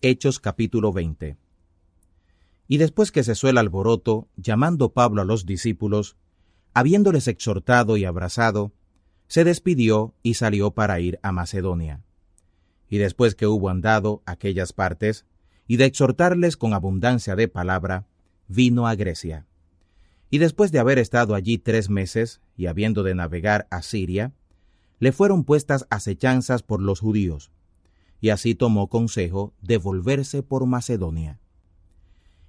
Hechos capítulo 20. Y después que cesó el alboroto, llamando Pablo a los discípulos, habiéndoles exhortado y abrazado, se despidió y salió para ir a Macedonia. Y después que hubo andado aquellas partes, y de exhortarles con abundancia de palabra, vino a Grecia. Y después de haber estado allí 3 meses, y habiendo de navegar a Siria, le fueron puestas acechanzas por los judíos, y así tomó consejo de volverse por Macedonia.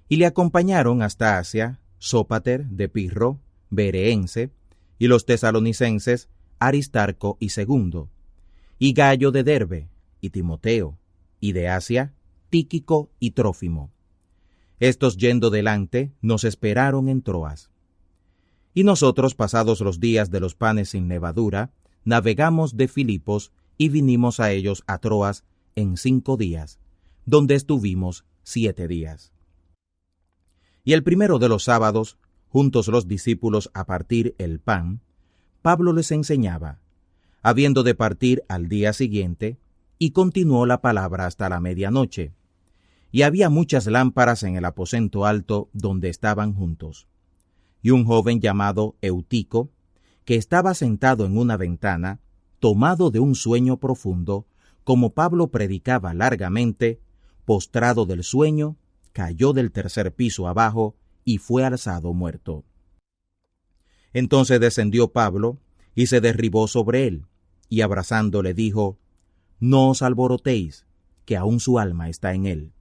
Y le acompañaron hasta Asia Sópater de Pirro, Bereense, y los tesalonicenses Aristarco y Segundo, y Gayo de Derbe, y Timoteo, y de Asia Tíquico y Trófimo. Estos yendo delante nos esperaron en Troas. Y nosotros, pasados los días de los panes sin levadura, navegamos de Filipos y vinimos a ellos a Troas en 5 días, donde estuvimos 7 días. Y el primero de los sábados, juntos los discípulos a partir el pan, Pablo les enseñaba, habiendo de partir al día siguiente, y continuó la palabra hasta la medianoche. Y había muchas lámparas en el aposento alto donde estaban juntos. Y un joven llamado Eutico, que estaba sentado en una ventana, tomado de un sueño profundo, como Pablo predicaba largamente, postrado del sueño, cayó del 3er piso abajo y fue alzado muerto. Entonces descendió Pablo y se derribó sobre él, y abrazándole dijo: «No os alborotéis, que aún su alma está en él».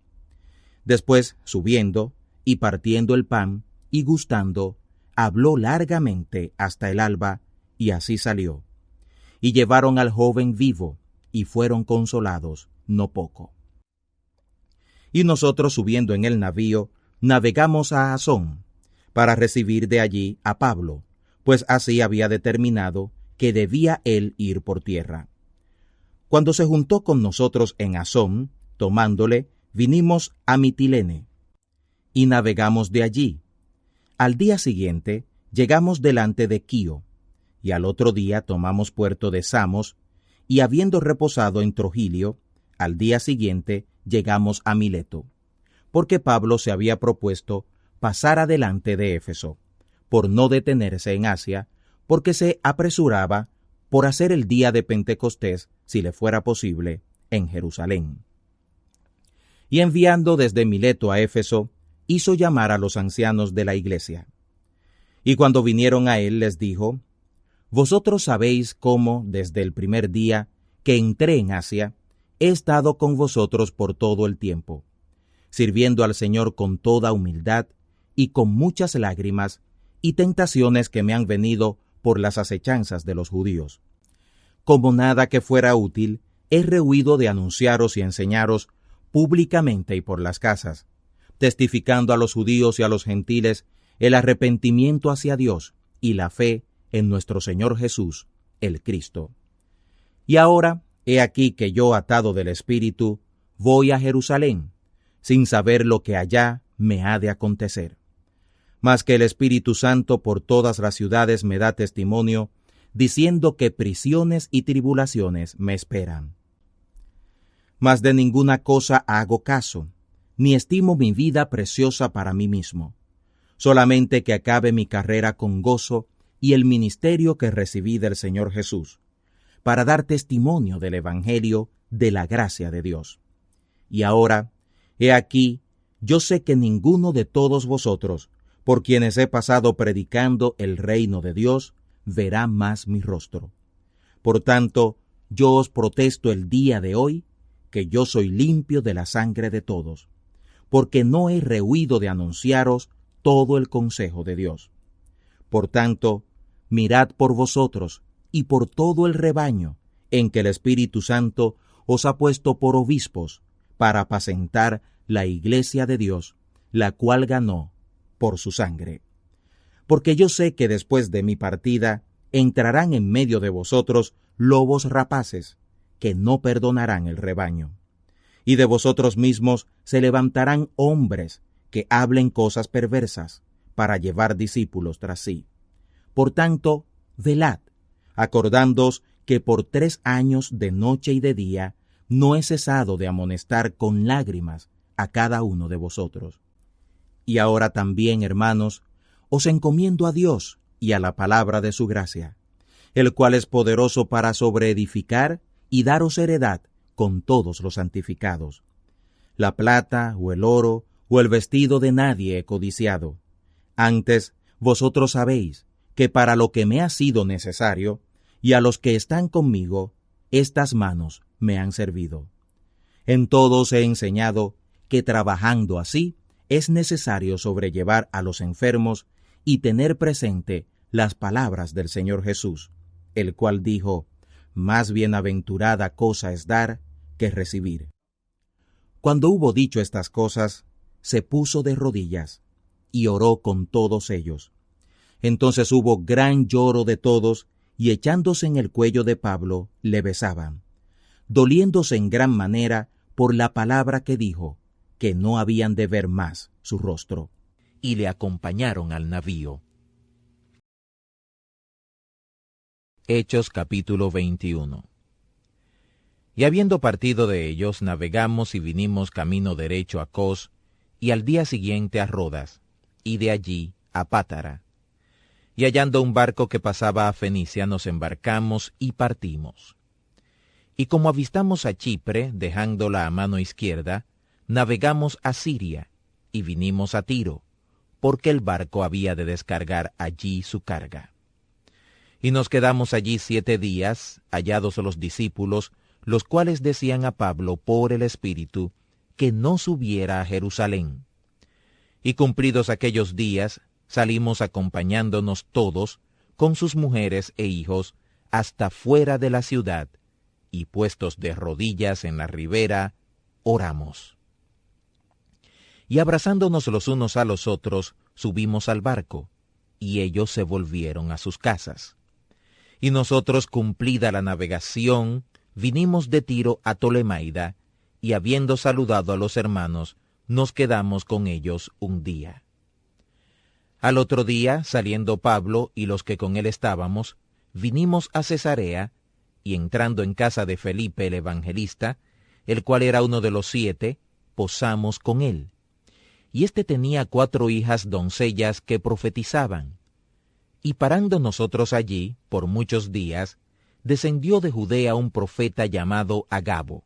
Después, subiendo y partiendo el pan y gustando, habló largamente hasta el alba, y así salió. Y llevaron al joven vivo, y fueron consolados no poco. Y nosotros, subiendo en el navío, navegamos a Asón, para recibir de allí a Pablo, pues así había determinado que debía él ir por tierra. Cuando se juntó con nosotros en Asón, tomándole, vinimos a Mitilene, y navegamos de allí. Al día siguiente llegamos delante de Quío, y al otro día tomamos puerto de Samos, y habiendo reposado en Trogilio, al día siguiente llegamos a Mileto, porque Pablo se había propuesto pasar adelante de Éfeso, por no detenerse en Asia, porque se apresuraba por hacer el día de Pentecostés, si le fuera posible, en Jerusalén. Y enviando desde Mileto a Éfeso, hizo llamar a los ancianos de la iglesia. Y cuando vinieron a él, les dijo: «Vosotros sabéis cómo, desde el primer día que entré en Asia, he estado con vosotros por todo el tiempo, sirviendo al Señor con toda humildad y con muchas lágrimas y tentaciones que me han venido por las acechanzas de los judíos. Como nada que fuera útil, he rehuido de anunciaros y enseñaros públicamente y por las casas, testificando a los judíos y a los gentiles el arrepentimiento hacia Dios y la fe en nuestro Señor Jesús, el Cristo. Y ahora, he aquí que yo, atado del Espíritu, voy a Jerusalén, sin saber lo que allá me ha de acontecer. Mas que el Espíritu Santo por todas las ciudades me da testimonio, diciendo que prisiones y tribulaciones me esperan. Mas de ninguna cosa hago caso, ni estimo mi vida preciosa para mí mismo, solamente que acabe mi carrera con gozo y el ministerio que recibí del Señor Jesús, para dar testimonio del Evangelio de la gracia de Dios. Y ahora, he aquí, yo sé que ninguno de todos vosotros, por quienes he pasado predicando el reino de Dios, verá más mi rostro. Por tanto, yo os protesto el día de hoy, que yo soy limpio de la sangre de todos, porque no he rehuido de anunciaros todo el consejo de Dios. Por tanto, mirad por vosotros y por todo el rebaño en que el Espíritu Santo os ha puesto por obispos, para apacentar la iglesia de Dios, la cual ganó por su sangre. Porque yo sé que después de mi partida entrarán en medio de vosotros lobos rapaces, que no perdonarán el rebaño. Y de vosotros mismos se levantarán hombres que hablen cosas perversas, para llevar discípulos tras sí. Por tanto, velad, acordándoos que por 3 años de noche y de día no he cesado de amonestar con lágrimas a cada uno de vosotros. Y ahora también, hermanos, os encomiendo a Dios y a la palabra de su gracia, el cual es poderoso para sobreedificar y daros heredad con todos los santificados. La plata o el oro o el vestido de nadie he codiciado. Antes, vosotros sabéis que para lo que me ha sido necesario, y a los que están conmigo, estas manos me han servido. En todo os he enseñado que trabajando así es necesario sobrellevar a los enfermos y tener presente las palabras del Señor Jesús, el cual dijo: más bienaventurada cosa es dar que recibir. Cuando hubo dicho estas cosas, se puso de rodillas y oró con todos ellos. Entonces hubo gran lloro de todos, y echándose en el cuello de Pablo, le besaban, doliéndose en gran manera por la palabra que dijo, que no habían de ver más su rostro. Y le acompañaron al navío. Hechos capítulo 21. Y habiendo partido de ellos, navegamos y vinimos camino derecho a Cos, y al día siguiente a Rodas, y de allí a Pátara. Y hallando un barco que pasaba a Fenicia, nos embarcamos y partimos. Y como avistamos a Chipre, dejándola a mano izquierda, navegamos a Siria, y vinimos a Tiro, porque el barco había de descargar allí su carga. Y nos quedamos allí 7 días, hallados los discípulos, los cuales decían a Pablo por el Espíritu, que no subiera a Jerusalén. Y cumplidos aquellos días, salimos acompañándonos todos, con sus mujeres e hijos, hasta fuera de la ciudad, y puestos de rodillas en la ribera, oramos. Y abrazándonos los unos a los otros, subimos al barco, y ellos se volvieron a sus casas. Y nosotros, cumplida la navegación, vinimos de Tiro a Tolemaida, y habiendo saludado a los hermanos, nos quedamos con ellos un día. Al otro día, saliendo Pablo y los que con él estábamos, vinimos a Cesarea, y entrando en casa de Felipe el evangelista, el cual era uno de los 7, posamos con él. Y éste tenía 4 hijas doncellas que profetizaban. Y parando nosotros allí, por muchos días, descendió de Judea un profeta llamado Agabo.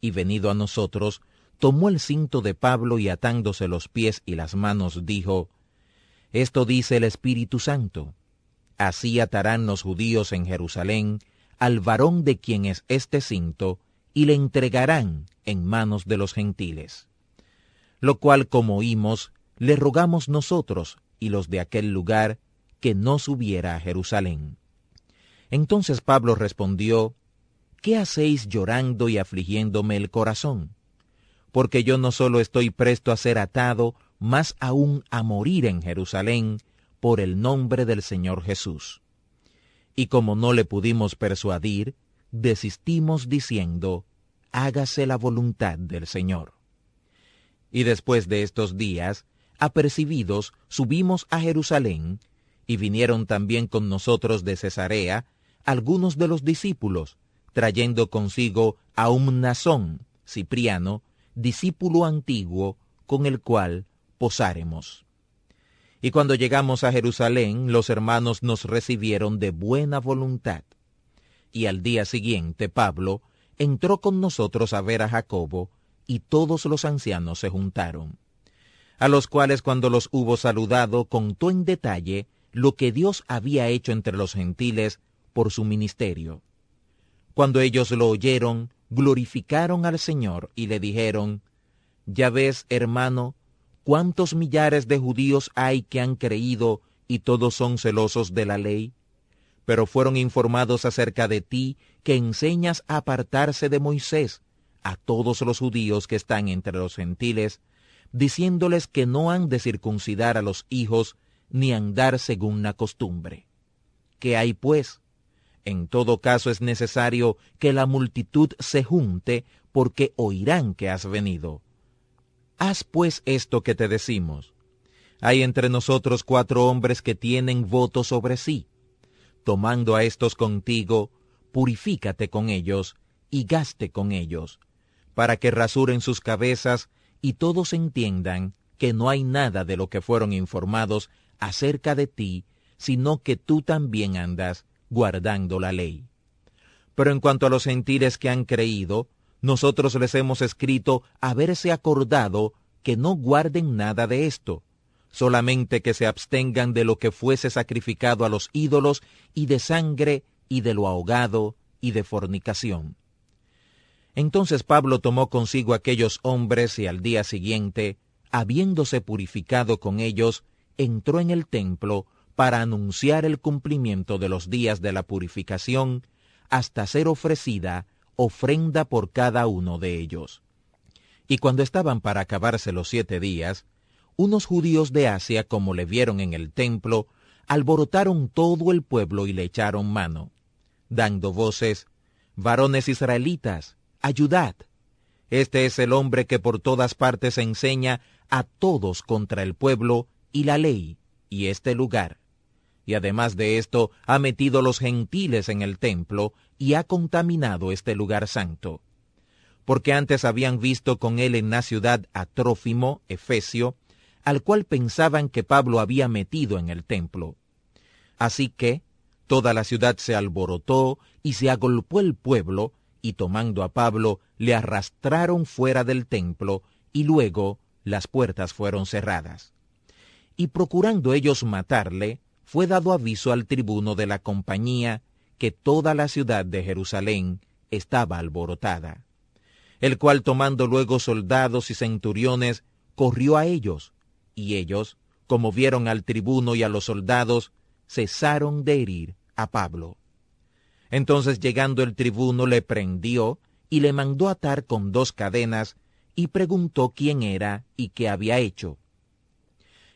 Y venido a nosotros, tomó el cinto de Pablo y atándose los pies y las manos, dijo: Esto dice el Espíritu Santo: así atarán los judíos en Jerusalén al varón de quien es este cinto, y le entregarán en manos de los gentiles. Lo cual, como oímos, le rogamos nosotros y los de aquel lugar, que no subiera a Jerusalén. Entonces Pablo respondió: ¿Qué hacéis llorando y afligiéndome el corazón? Porque yo no solo estoy presto a ser atado, más aún a morir en Jerusalén, por el nombre del Señor Jesús. Y como no le pudimos persuadir, desistimos diciendo: hágase la voluntad del Señor. Y después de estos días, apercibidos, subimos a Jerusalén, y vinieron también con nosotros de Cesarea algunos de los discípulos, trayendo consigo a un Mnasón, Cipriano, discípulo antiguo, con el cual posáremos. Y cuando llegamos a Jerusalén, los hermanos nos recibieron de buena voluntad. Y al día siguiente Pablo entró con nosotros a ver a Jacobo, y todos los ancianos se juntaron. A los cuales, cuando los hubo saludado, contó en detalle lo que Dios había hecho entre los gentiles por su ministerio. Cuando ellos lo oyeron, glorificaron al Señor y le dijeron: ya ves, hermano, cuántos millares de judíos hay que han creído y todos son celosos de la ley, pero fueron informados acerca de ti, que enseñas a apartarse de Moisés a todos los judíos que están entre los gentiles, diciéndoles que no han de circuncidar a los hijos ni andar según la costumbre. ¿Qué hay pues? En todo caso es necesario que la multitud se junte, porque oirán que has venido. Haz pues esto que te decimos. Hay entre nosotros 4 hombres que tienen voto sobre sí. Tomando a estos contigo, purifícate con ellos, y gaste con ellos, para que rasuren sus cabezas y todos entiendan que no hay nada de lo que fueron informados acerca de ti, sino que tú también andas guardando la ley. Pero en cuanto a los gentiles que han creído, nosotros les hemos escrito haberse acordado que no guarden nada de esto, solamente que se abstengan de lo que fuese sacrificado a los ídolos, y de sangre, y de lo ahogado, y de fornicación. Entonces Pablo tomó consigo aquellos hombres, y al día siguiente, habiéndose purificado con ellos, entró en el templo para anunciar el cumplimiento de los días de la purificación, hasta ser ofrecida ofrenda por cada uno de ellos. Y cuando estaban para acabarse los 7 días, unos judíos de Asia, como le vieron en el templo, alborotaron todo el pueblo y le echaron mano, dando voces: «Varones israelitas, ayudad. Este es el hombre que por todas partes enseña a todos contra el pueblo y la ley y este lugar. Y además de esto, ha metido los gentiles en el templo y ha contaminado este lugar santo. Porque antes habían visto con él en la ciudad a Trófimo, efesio, al cual pensaban que Pablo había metido en el templo. Así que toda la ciudad se alborotó y se agolpó el pueblo, y tomando a Pablo le arrastraron fuera del templo, y luego las puertas fueron cerradas. Y procurando ellos matarle, fue dado aviso al tribuno de la compañía que toda la ciudad de Jerusalén estaba alborotada, el cual, tomando luego soldados y centuriones, corrió a ellos, y ellos, como vieron al tribuno y a los soldados, cesaron de herir a Pablo. Entonces, llegando el tribuno, le prendió y le mandó atar con 2 cadenas, y preguntó quién era y qué había hecho.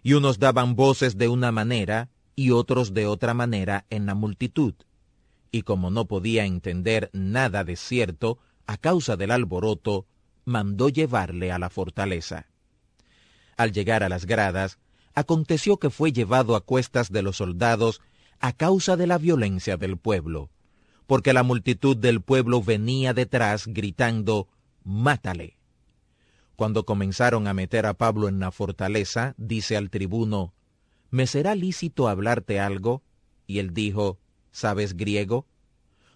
Y unos daban voces de una manera y otros de otra manera en la multitud. Y como no podía entender nada de cierto a causa del alboroto, mandó llevarle a la fortaleza. Al llegar a las gradas, aconteció que fue llevado a cuestas de los soldados a causa de la violencia del pueblo, porque la multitud del pueblo venía detrás gritando: «¡Mátale!». Cuando comenzaron a meter a Pablo en la fortaleza, dice al tribuno: «¿Me será lícito hablarte algo?». Y él dijo: «¿Sabes griego?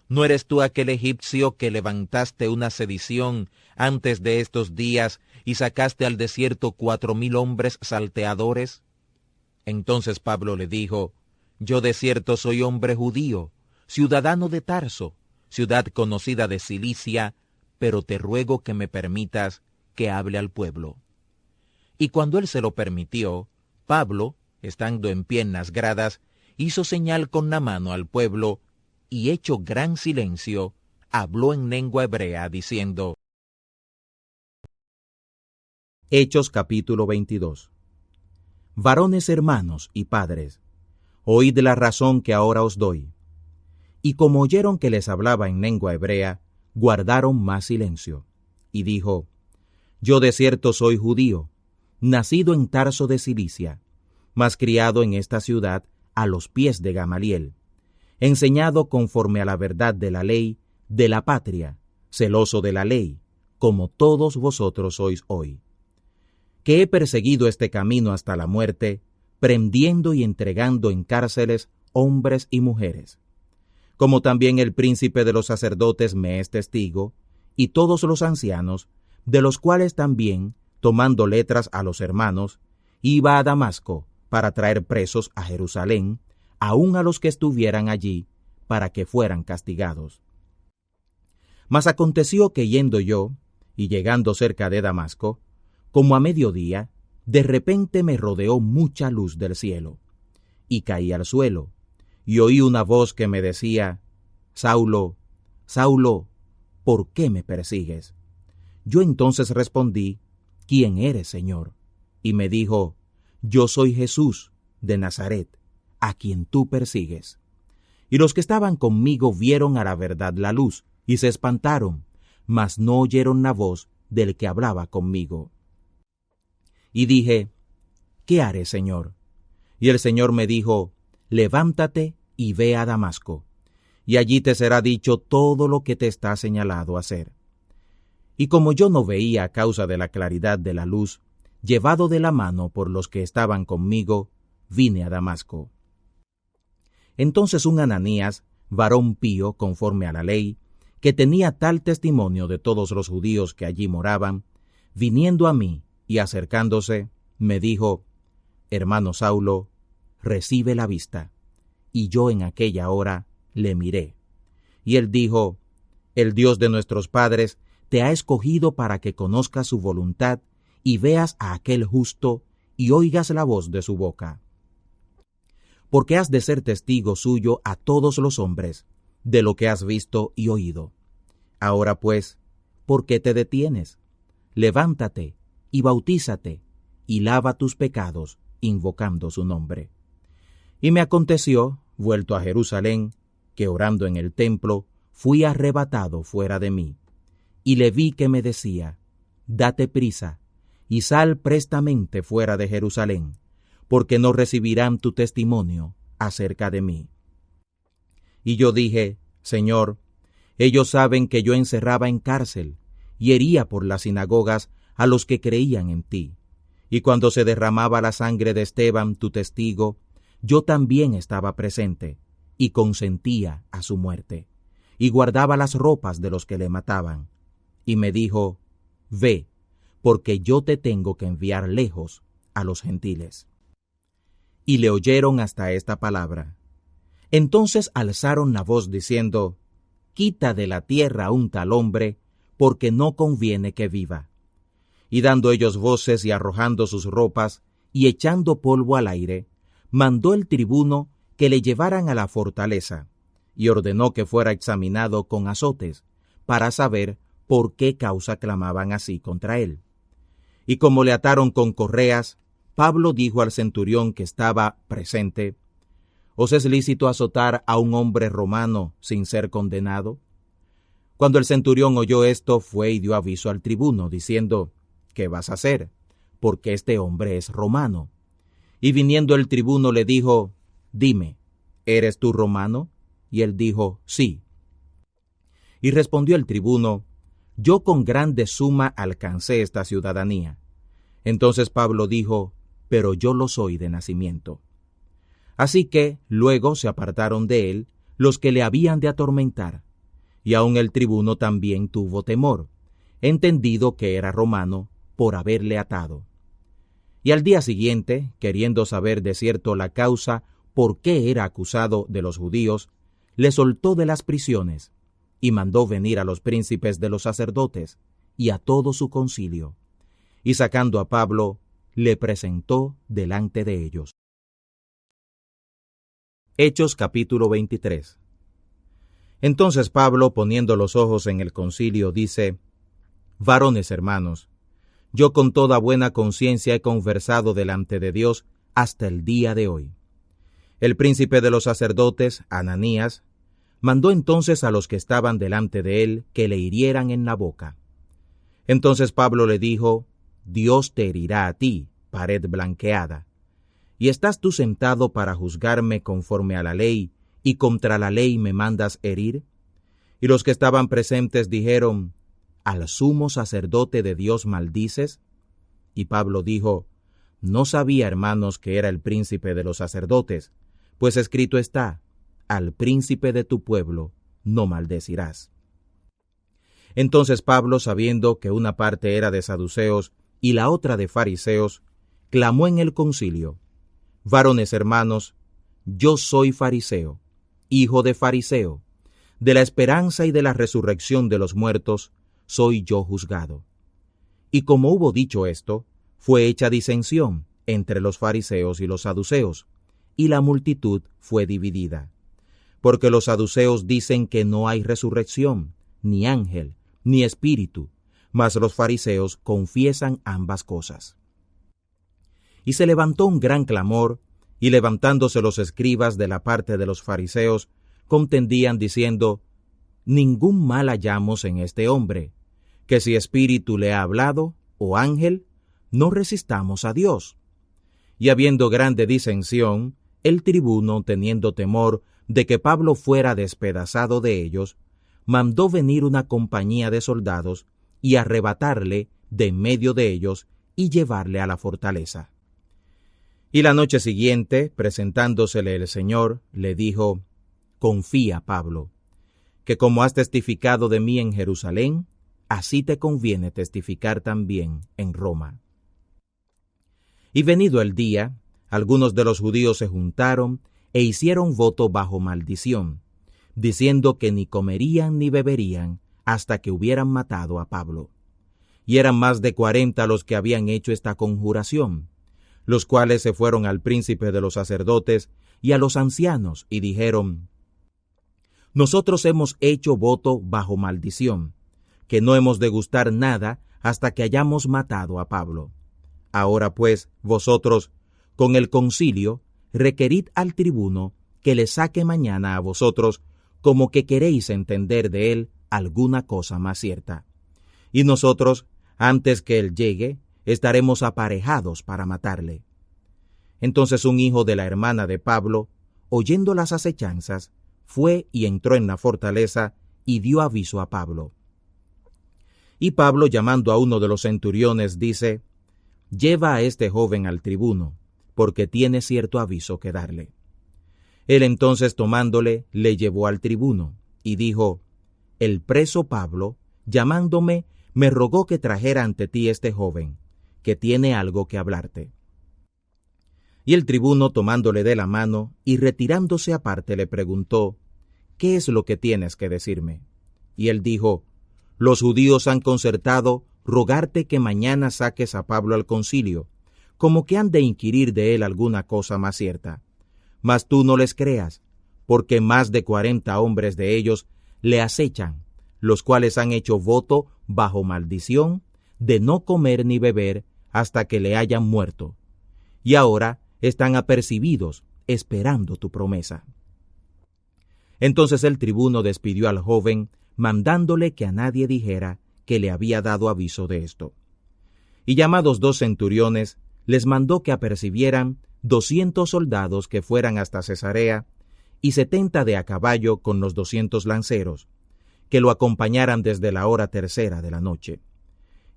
¿No eres tú aquel egipcio que levantaste una sedición antes de estos días y sacaste al desierto 4,000 hombres salteadores?». Entonces Pablo le dijo: «Yo de cierto soy hombre judío, ciudadano de Tarso, ciudad conocida de Cilicia, pero te ruego que me permitas que hable al pueblo». Y cuando él se lo permitió, Pablo, estando en pie en las gradas, hizo señal con la mano al pueblo, y hecho gran silencio, habló en lengua hebrea, diciendo: Hechos capítulo 22. Varones hermanos y padres, oíd la razón que ahora os doy. Y como oyeron que les hablaba en lengua hebrea, guardaron más silencio. Y dijo: Yo de cierto soy judío, nacido en Tarso de Cilicia, mas criado en esta ciudad a los pies de Gamaliel, enseñado conforme a la verdad de la ley, de la patria, celoso de la ley, como todos vosotros sois hoy. Que he perseguido este camino hasta la muerte, prendiendo y entregando en cárceles hombres y mujeres. Como también el príncipe de los sacerdotes me es testigo, y todos los ancianos, de los cuales también, tomando letras a los hermanos, iba a Damasco para traer presos a Jerusalén, aun a los que estuvieran allí, para que fueran castigados. Mas aconteció que yendo yo, y llegando cerca de Damasco, como a mediodía, de repente me rodeó mucha luz del cielo, y caí al suelo, y oí una voz que me decía: Saulo, Saulo, ¿por qué me persigues? Yo entonces respondí: ¿Quién eres, Señor? Y me dijo: Yo soy Jesús de Nazaret, a quien tú persigues. Y los que estaban conmigo vieron a la verdad la luz, y se espantaron, mas no oyeron la voz del que hablaba conmigo. Y dije: ¿Qué haré, Señor? Y el Señor me dijo: Levántate y ve a Damasco, y allí te será dicho todo lo que te está señalado hacer. Y como yo no veía a causa de la claridad de la luz, llevado de la mano por los que estaban conmigo, vine a Damasco. Entonces un Ananías, varón pío conforme a la ley, que tenía tal testimonio de todos los judíos que allí moraban, viniendo a mí y acercándose, me dijo: Hermano Saulo, recibe la vista. Y yo en aquella hora le miré. Y él dijo: El Dios de nuestros padres te ha escogido para que conozcas su voluntad y veas a aquel justo y oigas la voz de su boca. Porque has de ser testigo suyo a todos los hombres de lo que has visto y oído. Ahora pues, ¿por qué te detienes? Levántate y bautízate y lava tus pecados, invocando su nombre. Y me aconteció, vuelto a Jerusalén, que orando en el templo, fui arrebatado fuera de mí, y le vi que me decía: Date prisa, y sal prestamente fuera de Jerusalén, porque no recibirán tu testimonio acerca de mí. Y yo dije: Señor, ellos saben que yo encerraba en cárcel, y hería por las sinagogas a los que creían en ti. Y cuando se derramaba la sangre de Esteban, tu testigo, yo también estaba presente, y consentía a su muerte, y guardaba las ropas de los que le mataban. Y me dijo: Ve, porque yo te tengo que enviar lejos a los gentiles. Y le oyeron hasta esta palabra. Entonces alzaron la voz diciendo: Quita de la tierra a un tal hombre, porque no conviene que viva. Y dando ellos voces y arrojando sus ropas, y echando polvo al aire, mandó el tribuno que le llevaran a la fortaleza, y ordenó que fuera examinado con azotes, para saber por qué causa clamaban así contra él. Y como le ataron con correas, Pablo dijo al centurión que estaba presente: ¿Os es lícito azotar a un hombre romano sin ser condenado? Cuando el centurión oyó esto, fue y dio aviso al tribuno, diciendo: ¿Qué vas a hacer? Porque este hombre es romano. Y viniendo el tribuno le dijo: Dime, ¿eres tú romano? Y él dijo: Sí. Y respondió el tribuno: Yo con grande suma alcancé esta ciudadanía. Entonces Pablo dijo: Pero yo lo soy de nacimiento. Así que luego se apartaron de él los que le habían de atormentar, y aun el tribuno también tuvo temor, entendido que era romano, por haberle atado. Y al día siguiente, queriendo saber de cierto la causa por qué era acusado de los judíos, le soltó de las prisiones, y mandó venir a los príncipes de los sacerdotes, y a todo su concilio, y sacando a Pablo, le presentó delante de ellos. Hechos capítulo 23. Entonces Pablo, poniendo los ojos en el concilio, dice: Varones hermanos, yo con toda buena conciencia he conversado delante de Dios hasta el día de hoy. El príncipe de los sacerdotes, Ananías, mandó entonces a los que estaban delante de él que le hirieran en la boca. Entonces Pablo le dijo: Dios te herirá a ti, pared blanqueada. ¿Y estás tú sentado para juzgarme conforme a la ley, y contra la ley me mandas herir? Y los que estaban presentes dijeron: ¿Al sumo sacerdote de Dios maldices? Y Pablo dijo: No sabía, hermanos, que era el príncipe de los sacerdotes, pues escrito está: Al príncipe de tu pueblo no maldecirás. Entonces Pablo, sabiendo que una parte era de saduceos y la otra de fariseos, clamó en el concilio: Varones hermanos, yo soy fariseo, hijo de fariseo. De la esperanza y de la resurrección de los muertos soy yo juzgado. Y como hubo dicho esto, fue hecha disensión entre los fariseos y los saduceos, y la multitud fue dividida. Porque los saduceos dicen que no hay resurrección, ni ángel, ni espíritu, mas los fariseos confiesan ambas cosas. Y se levantó un gran clamor, y levantándose los escribas de la parte de los fariseos, contendían diciendo: Ningún mal hallamos en este hombre, que si espíritu le ha hablado, o ángel, no resistamos a Dios. Y habiendo grande disensión, el tribuno, teniendo temor de que Pablo fuera despedazado de ellos, mandó venir una compañía de soldados y arrebatarle de en medio de ellos y llevarle a la fortaleza. Y la noche siguiente, presentándosele el Señor, le dijo: Confía, Pablo, que como has testificado de mí en Jerusalén, así te conviene testificar también en Roma. Y venido el día, algunos de los judíos se juntaron e hicieron voto bajo maldición, diciendo que ni comerían ni beberían hasta que hubieran matado a Pablo. Y eran más de 40 los que habían hecho esta conjuración, los cuales se fueron al príncipe de los sacerdotes y a los ancianos, y dijeron: Nosotros hemos hecho voto bajo maldición, que no hemos de gustar nada hasta que hayamos matado a Pablo. Ahora pues, vosotros, con el concilio, requerid al tribuno que le saque mañana a vosotros, como que queréis entender de él alguna cosa más cierta. Y nosotros, antes que él llegue, estaremos aparejados para matarle. Entonces un hijo de la hermana de Pablo, oyendo las acechanzas, fue y entró en la fortaleza y dio aviso a Pablo. Y Pablo, llamando a uno de los centuriones, dice: Lleva a este joven al tribuno, porque tiene cierto aviso que darle. Él entonces, tomándole, le llevó al tribuno, y dijo: El preso Pablo, llamándome, me rogó que trajera ante ti este joven, que tiene algo que hablarte. Y el tribuno, tomándole de la mano y retirándose aparte, le preguntó: ¿Qué es lo que tienes que decirme? Y él dijo: Los judíos han concertado rogarte que mañana saques a Pablo al concilio, como que han de inquirir de él alguna cosa más cierta. Mas tú no les creas, porque más de 40 hombres de ellos le acechan, los cuales han hecho voto bajo maldición de no comer ni beber hasta que le hayan muerto. Y ahora están apercibidos, esperando tu promesa. Entonces el tribuno despidió al joven, mandándole que a nadie dijera que le había dado aviso de esto. Y llamados 2 centuriones, les mandó que apercibieran 200 soldados que fueran hasta Cesarea, y 70 de a caballo con los 200 lanceros, que lo acompañaran desde la hora 3:00 de la noche,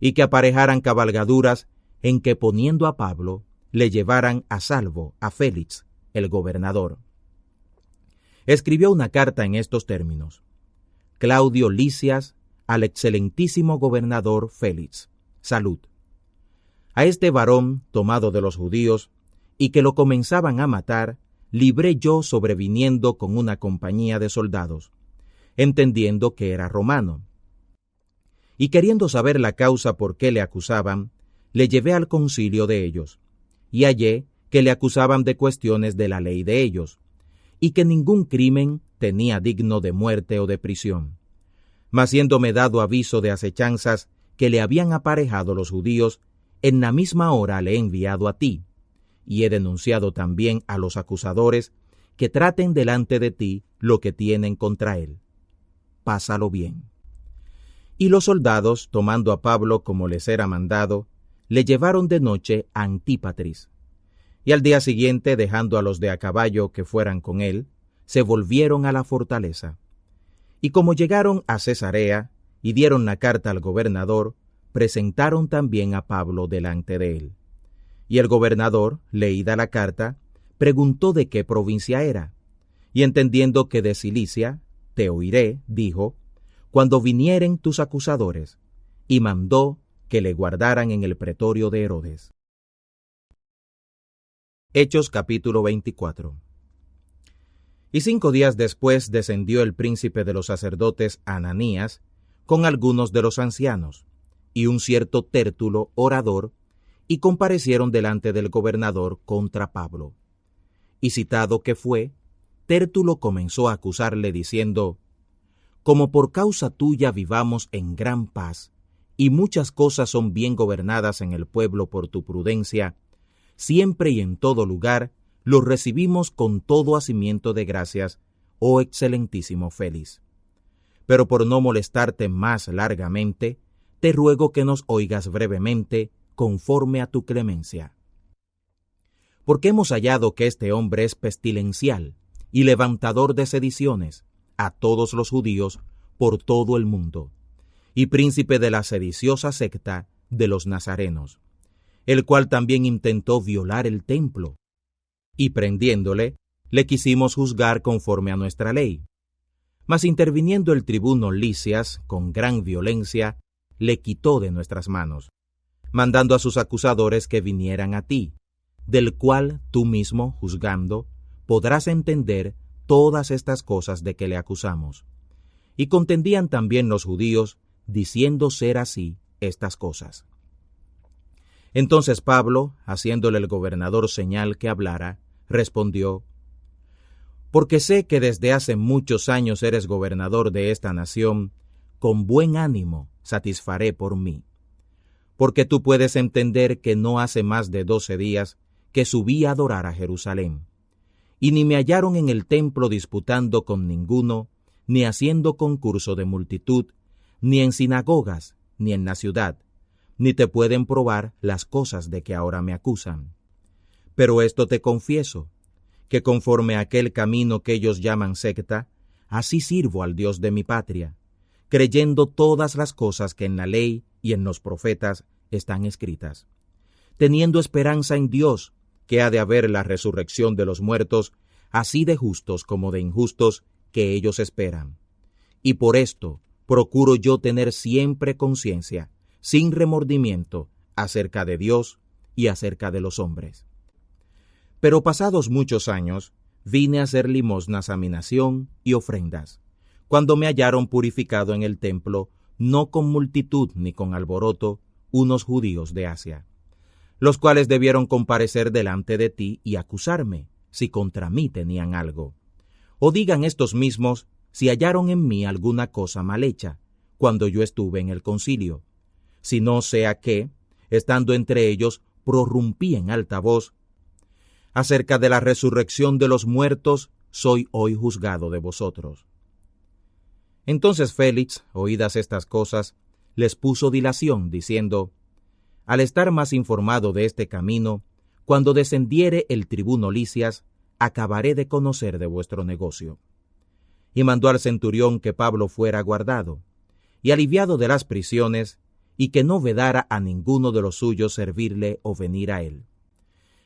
y que aparejaran cabalgaduras en que, poniendo a Pablo, le llevaran a salvo a Félix, el gobernador. Escribió una carta en estos términos: Claudio Lisias, al excelentísimo gobernador Félix, salud. A este varón, tomado de los judíos, y que lo comenzaban a matar, libré yo sobreviniendo con una compañía de soldados, entendiendo que era romano. Y queriendo saber la causa por qué le acusaban, le llevé al concilio de ellos, y hallé que le acusaban de cuestiones de la ley de ellos, y que ningún crimen tenía digno de muerte o de prisión. Mas siéndome dado aviso de acechanzas que le habían aparejado los judíos, en la misma hora le he enviado a ti, y he denunciado también a los acusadores que traten delante de ti lo que tienen contra él. Pásalo bien. Y los soldados, tomando a Pablo como les era mandado, le llevaron de noche a Antípatris. Y al día siguiente, dejando a los de a caballo que fueran con él, se volvieron a la fortaleza. Y como llegaron a Cesarea y dieron la carta al gobernador, presentaron también a Pablo delante de él. Y el gobernador, leída la carta, preguntó de qué provincia era, y entendiendo que de Cilicia, te oiré, dijo, cuando vinieren tus acusadores, y mandó que le guardaran en el pretorio de Herodes. Hechos capítulo 24. Y 5 días después descendió el príncipe de los sacerdotes Ananías con algunos de los ancianos, y un cierto Tértulo, orador, y comparecieron delante del gobernador contra Pablo. Y citado que fue, Tértulo comenzó a acusarle diciendo: Como por causa tuya vivamos en gran paz, y muchas cosas son bien gobernadas en el pueblo por tu prudencia, siempre y en todo lugar los recibimos con todo hacimiento de gracias, oh excelentísimo Félix. Pero por no molestarte más largamente, te ruego que nos oigas brevemente, conforme a tu clemencia. Porque hemos hallado que este hombre es pestilencial, y levantador de sediciones a todos los judíos por todo el mundo, y príncipe de la sediciosa secta de los nazarenos, el cual también intentó violar el templo, y prendiéndole, le quisimos juzgar conforme a nuestra ley. Mas interviniendo el tribuno Lisias con gran violencia, le quitó de nuestras manos, mandando a sus acusadores que vinieran a ti, del cual tú mismo, juzgando, podrás entender todas estas cosas de que le acusamos. Y contendían también los judíos, diciendo ser así estas cosas. Entonces Pablo, haciéndole el gobernador señal que hablara, respondió: porque sé que desde hace muchos años eres gobernador de esta nación, con buen ánimo satisfaré por mí. Porque tú puedes entender que no hace más de 12 días que subí a adorar a Jerusalén, y ni me hallaron en el templo disputando con ninguno, ni haciendo concurso de multitud, ni en sinagogas, ni en la ciudad, ni te pueden probar las cosas de que ahora me acusan. Pero esto te confieso, que conforme a aquel camino que ellos llaman secta, así sirvo al Dios de mi patria, creyendo todas las cosas que en la ley y en los profetas están escritas, teniendo esperanza en Dios, que ha de haber la resurrección de los muertos, así de justos como de injustos, que ellos esperan. Y por esto procuro yo tener siempre conciencia, sin remordimiento, acerca de Dios y acerca de los hombres. Pero pasados muchos años, vine a hacer limosnas a mi nación y ofrendas, cuando me hallaron purificado en el templo, no con multitud ni con alboroto, unos judíos de Asia, los cuales debieron comparecer delante de ti y acusarme, si contra mí tenían algo. O digan estos mismos si hallaron en mí alguna cosa mal hecha, cuando yo estuve en el concilio, si no sea que, estando entre ellos, prorrumpí en alta voz: acerca de la resurrección de los muertos, soy hoy juzgado de vosotros. Entonces Félix, oídas estas cosas, les puso dilación, diciendo: al estar más informado de este camino, cuando descendiere el tribuno Lisias, acabaré de conocer de vuestro negocio. Y mandó al centurión que Pablo fuera guardado, y aliviado de las prisiones, y que no vedara a ninguno de los suyos servirle o venir a él.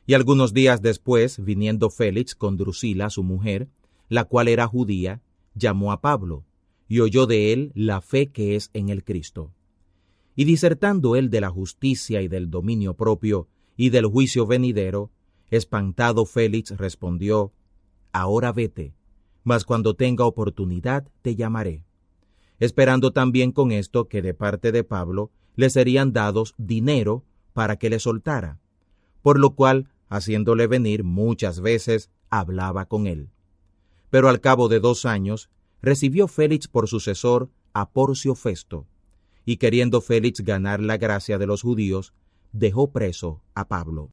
Y algunos días después, viniendo Félix con Drusila, su mujer, la cual era judía, llamó a Pablo, y oyó de él la fe que es en el Cristo. Y disertando él de la justicia y del dominio propio, y del juicio venidero, espantado Félix respondió: ahora vete, mas cuando tenga oportunidad te llamaré. Esperando también con esto que de parte de Pablo le serían dados dinero para que le soltara, por lo cual, haciéndole venir muchas veces, hablaba con él. Pero al cabo de 2 años, recibió Félix por sucesor a Porcio Festo, y queriendo Félix ganar la gracia de los judíos, dejó preso a Pablo.